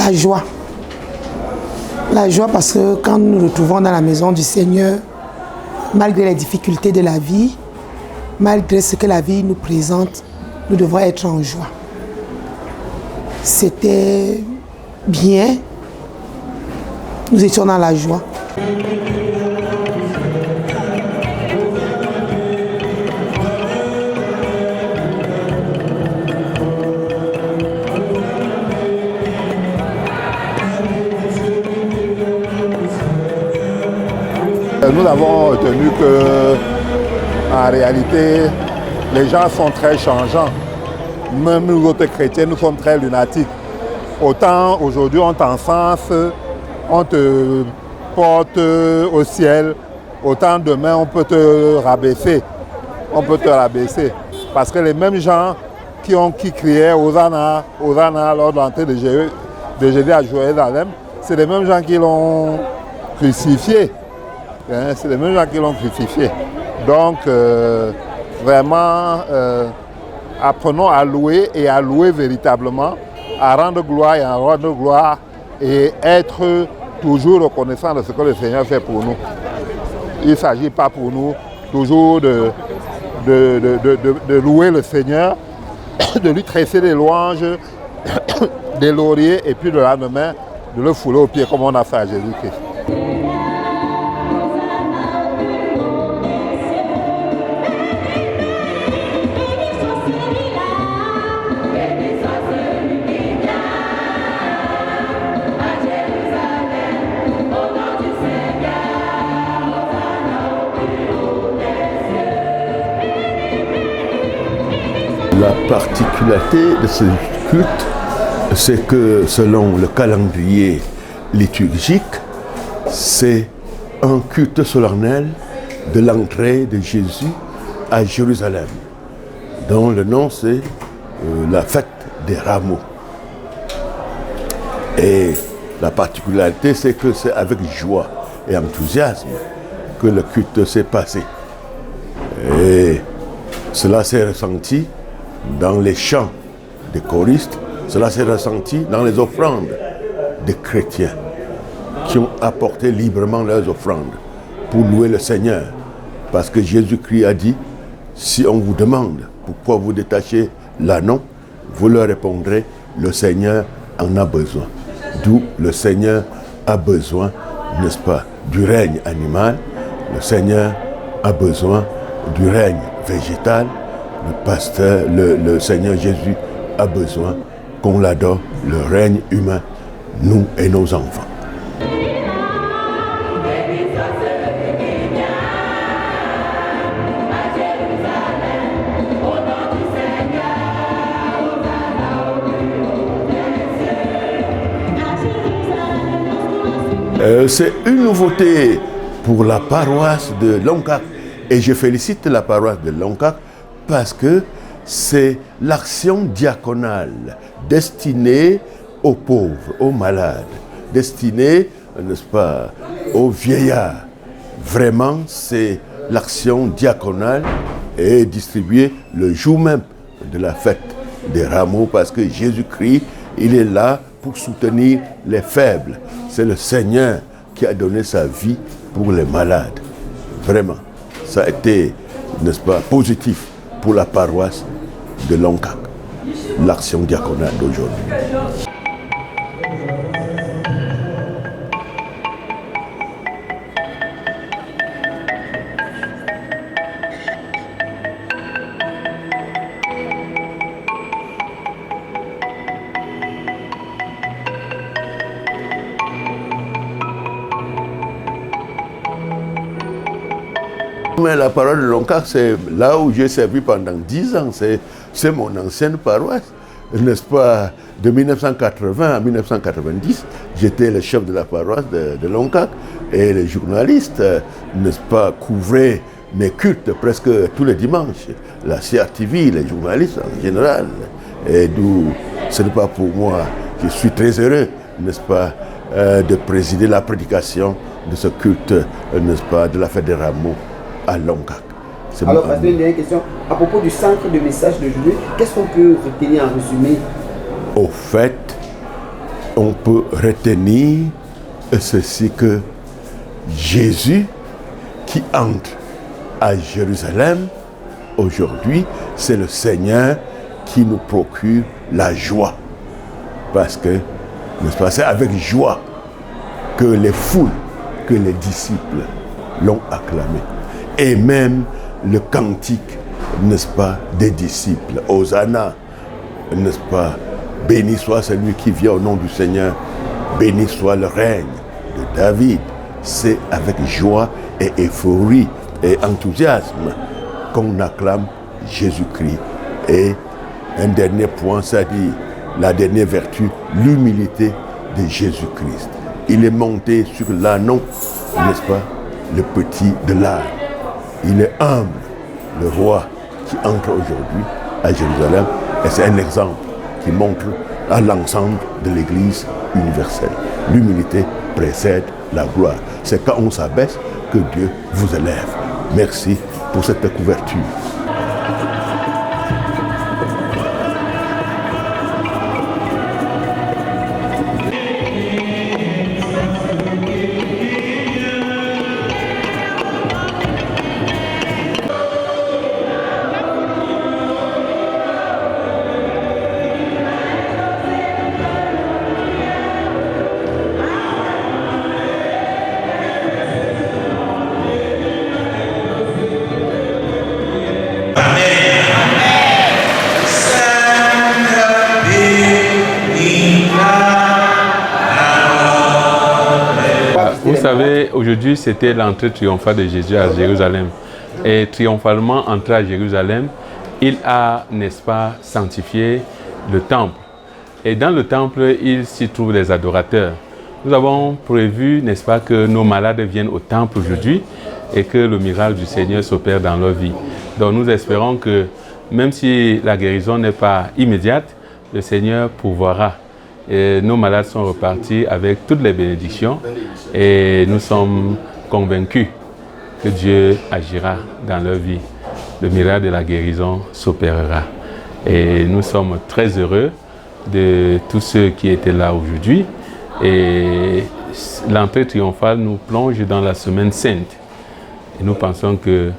La joie. La joie parce que quand nous nous retrouvons dans la maison du Seigneur, malgré les difficultés de la vie, malgré ce que la vie nous présente, nous devons être en joie. C'était bien. Nous étions dans la joie. Nous avons retenu que, en réalité, les gens sont très changeants. Même nous autres chrétiens, nous sommes très lunatiques. Autant aujourd'hui on t'encense, on te porte au ciel, autant demain on peut te rabaisser. On peut te rabaisser. Parce que les mêmes gens qui criaient Hosanna, Hosanna lors de l'entrée de Jésus à Jérusalem, c'est les mêmes gens qui l'ont crucifié. C'est les mêmes gens qui l'ont crucifié. Donc, vraiment, apprenons à louer et à louer véritablement, à rendre gloire et à rendre gloire et être toujours reconnaissant de ce que le Seigneur fait pour nous. Il ne s'agit pas pour nous toujours de louer le Seigneur, de lui tresser des louanges, des lauriers et puis le lendemain de le fouler aux pieds comme on a fait à Jésus-Christ. La particularité de ce culte, c'est que selon le calendrier liturgique, c'est un culte solennel de l'entrée de Jésus à Jérusalem, dont le nom c'est la fête des rameaux. Et la particularité, c'est que c'est avec joie et enthousiasme que le culte s'est passé. Et cela s'est ressenti dans les chants des choristes, cela s'est ressenti dans les offrandes des chrétiens qui ont apporté librement leurs offrandes pour louer le Seigneur. Parce que Jésus-Christ a dit, si on vous demande pourquoi vous détachez l'ânon, vous leur répondrez, le Seigneur en a besoin. D'où le Seigneur a besoin, n'est-ce pas, du règne animal, le Seigneur a besoin du règne végétal, le Seigneur Jésus a besoin qu'on l'adore, le règne humain, nous et nos enfants. C'est une nouveauté pour la paroisse de Loncac et je félicite la paroisse de Loncac parce que c'est l'action diaconale destinée aux pauvres, aux malades, destinée, n'est-ce pas, aux vieillards. Vraiment, c'est l'action diaconale et distribuée le jour même de la fête des rameaux parce que Jésus-Christ, il est là pour soutenir les faibles. C'est le Seigneur qui a donné sa vie pour les malades. Vraiment, ça a été, n'est-ce pas, positif pour la paroisse de Loncac, l'action diaconale d'aujourd'hui. Mais la paroisse de Loncac, c'est là où j'ai servi pendant 10 ans. C'est mon ancienne paroisse, n'est-ce pas? De 1980 à 1990, j'étais le chef de la paroisse de Loncac et les journalistes, n'est-ce pas, couvraient mes cultes presque tous les dimanches. La CRTV, les journalistes en général. Et d'où ce n'est pas pour moi, je suis très heureux, n'est-ce pas, de présider la prédication de ce culte, n'est-ce pas, de la fête des rameaux à Loncac. Alors, pasteur, une dernière question. À propos du centre de message d'aujourd'hui, qu'est-ce qu'on peut retenir en résumé? Au fait, on peut retenir ceci que Jésus qui entre à Jérusalem, aujourd'hui, c'est le Seigneur qui nous procure la joie. Parce que, n'est-ce pas, c'est avec joie que les foules, que les disciples l'ont acclamé. Et même le cantique, n'est-ce pas, des disciples, Hosanna, n'est-ce pas, béni soit celui qui vient au nom du Seigneur, béni soit le règne de David. C'est avec joie et euphorie et enthousiasme qu'on acclame Jésus-Christ. Et un dernier point, c'est-à-dire la dernière vertu, l'humilité de Jésus-Christ. Il est monté sur l'ânon, n'est-ce pas, le petit de l'âne. Il est humble, le roi qui entre aujourd'hui à Jérusalem. Et c'est un exemple qui montre à l'ensemble de l'Église universelle. L'humilité précède la gloire. C'est quand on s'abaisse que Dieu vous élève. Merci pour cette couverture. Vous savez, aujourd'hui, c'était l'entrée triomphale de Jésus à Jérusalem. Et triomphalement entré à Jérusalem, il a, n'est-ce pas, sanctifié le temple. Et dans le temple, il s'y trouve les adorateurs. Nous avons prévu, n'est-ce pas, que nos malades viennent au temple aujourd'hui et que le miracle du Seigneur s'opère dans leur vie. Donc nous espérons que, même si la guérison n'est pas immédiate, le Seigneur pourvoira. Et nos malades sont repartis avec toutes les bénédictions et nous sommes convaincus que Dieu agira dans leur vie. Le miracle de la guérison s'opérera. Et nous sommes très heureux de tous ceux qui étaient là aujourd'hui. Et l'entrée triomphale nous plonge dans la semaine sainte. Et nous pensons que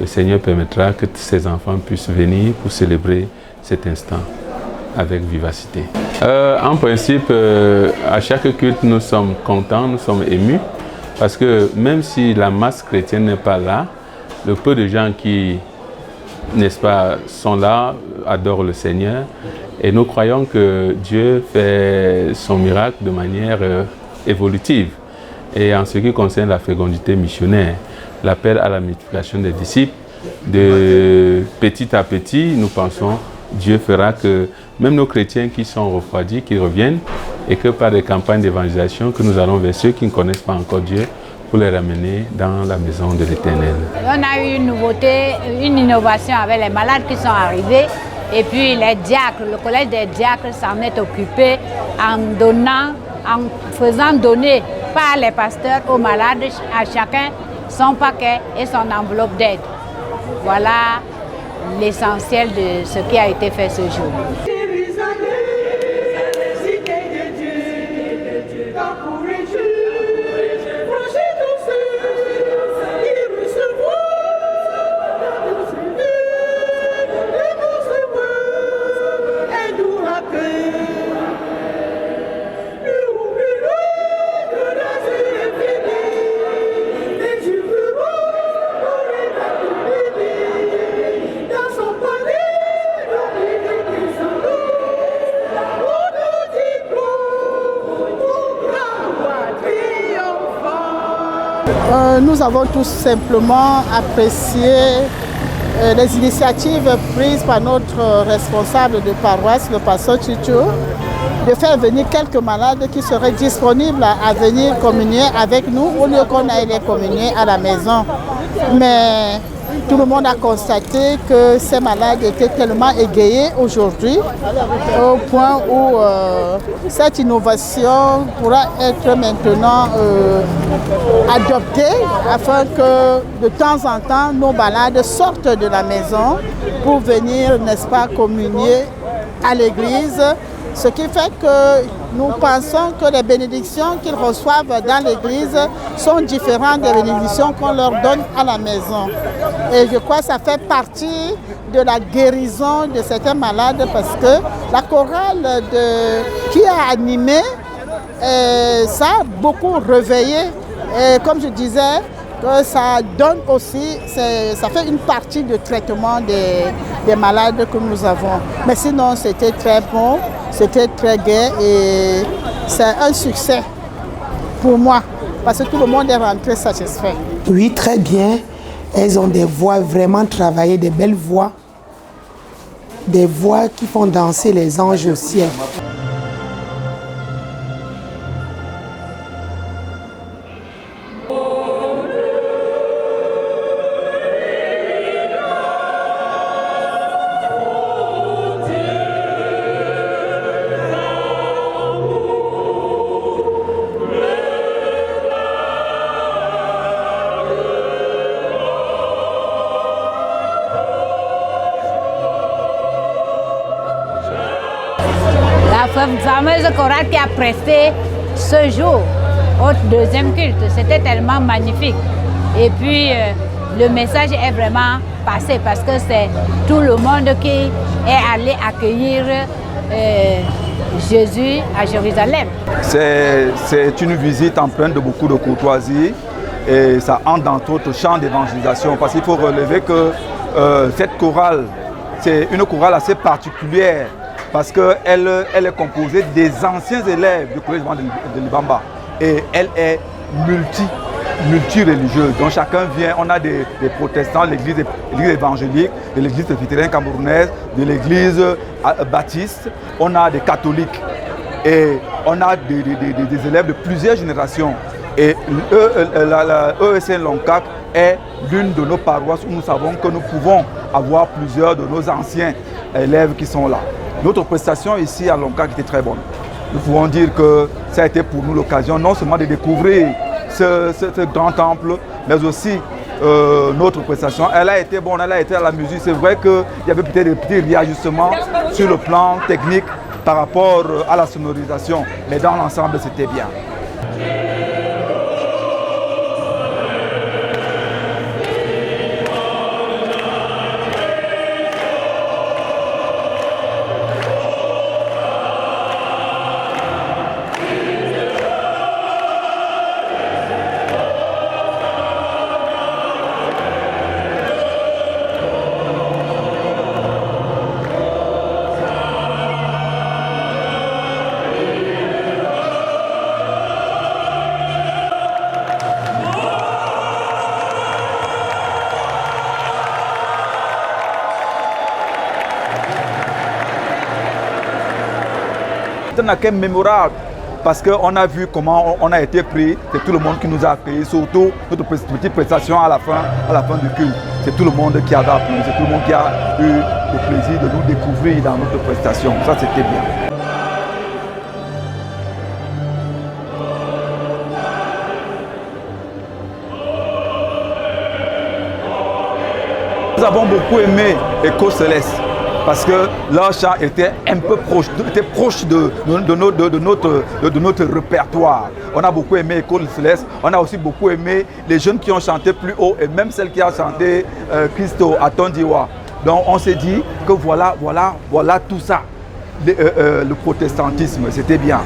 le Seigneur permettra que ces enfants puissent venir pour célébrer cet instant avec vivacité. En principe, à chaque culte, nous sommes contents, nous sommes émus, parce que même si la masse chrétienne n'est pas là, le peu de gens qui, n'est-ce pas, sont là, adorent le Seigneur, et nous croyons que Dieu fait son miracle de manière évolutive. Et en ce qui concerne la fécondité missionnaire, l'appel à la multiplication des disciples, de petit à petit, nous pensons, Dieu fera que même nos chrétiens qui sont refroidis, qu'ils reviennent, et que par des campagnes d'évangélisation que nous allons vers ceux qui ne connaissent pas encore Dieu, pour les ramener dans la maison de l'Éternel. On a eu une nouveauté, une innovation avec les malades qui sont arrivés, et puis les diacres, le collège des diacres s'en est occupé en faisant donner par les pasteurs aux malades, à chacun son paquet et son enveloppe d'aide. Voilà l'essentiel de ce qui a été fait ce jour. Nous avons tout simplement apprécié les initiatives prises par notre responsable de paroisse, le pasteur Chicho, de faire venir quelques malades qui seraient disponibles à venir communier avec nous au lieu qu'on aille les communier à la maison. Mais tout le monde a constaté que ces malades étaient tellement égayés aujourd'hui au point où cette innovation pourra être maintenant adoptée afin que de temps en temps nos malades sortent de la maison pour venir, n'est-ce pas, communier à l'église Ce qui fait que nous pensons que les bénédictions qu'ils reçoivent dans l'église sont différentes des bénédictions qu'on leur donne à la maison. Et je crois que ça fait partie de la guérison de certains malades parce que la chorale qui a animé, ça a beaucoup réveillé. Et comme je disais, que ça donne aussi, ça fait une partie du traitement des malades que nous avons. Mais sinon, c'était très bon, c'était très gai et c'est un succès pour moi parce que tout le monde est rentré satisfait. Oui, très bien. Elles ont des voix vraiment travaillées, des belles voix. Des voix qui font danser les anges au ciel. La fameuse chorale qui a presté ce jour au deuxième culte, c'était tellement magnifique. Et puis le message est vraiment passé parce que c'est tout le monde qui est allé accueillir Jésus à Jérusalem. C'est une visite empreinte de beaucoup de courtoisie et ça entre dans d'autres champs d'évangélisation parce qu'il faut relever que cette chorale, c'est une chorale assez particulière parce qu'elle est composée des anciens élèves du collège de Libamba et elle est multireligieuse. Donc chacun vient, on a des protestants, l'église évangélique, de l'église presbytérienne camerounaise, de l'église baptiste, on a des catholiques et on a des élèves de plusieurs générations. Et l'ESN Loncac est l'une de nos paroisses où nous savons que nous pouvons avoir plusieurs de nos anciens élèves qui sont là. Notre prestation ici à Loncac était très bonne. Nous pouvons dire que ça a été pour nous l'occasion non seulement de découvrir ce grand temple, mais aussi notre prestation. Elle a été bonne, elle a été à la musique. C'est vrai qu'il y avait peut-être des petits réajustements sur le plan technique par rapport à la sonorisation, mais dans l'ensemble, c'était bien. C'est un accueil mémorable parce qu'on a vu comment on a été pris, c'est tout le monde qui nous a accueillis, surtout notre petite prestation à la fin du culte. C'est tout le monde qui a applaudi, c'est tout le monde qui a eu le plaisir de nous découvrir dans notre prestation. Ça, c'était bien. Nous avons beaucoup aimé Écho Céleste parce que leur chant était un peu proche, de notre répertoire. On a beaucoup aimé Écho Céleste, on a aussi beaucoup aimé les jeunes qui ont chanté plus haut et même celle qui a chanté Christo à Tondiwa. Donc on s'est dit que voilà tout ça, le protestantisme, c'était bien.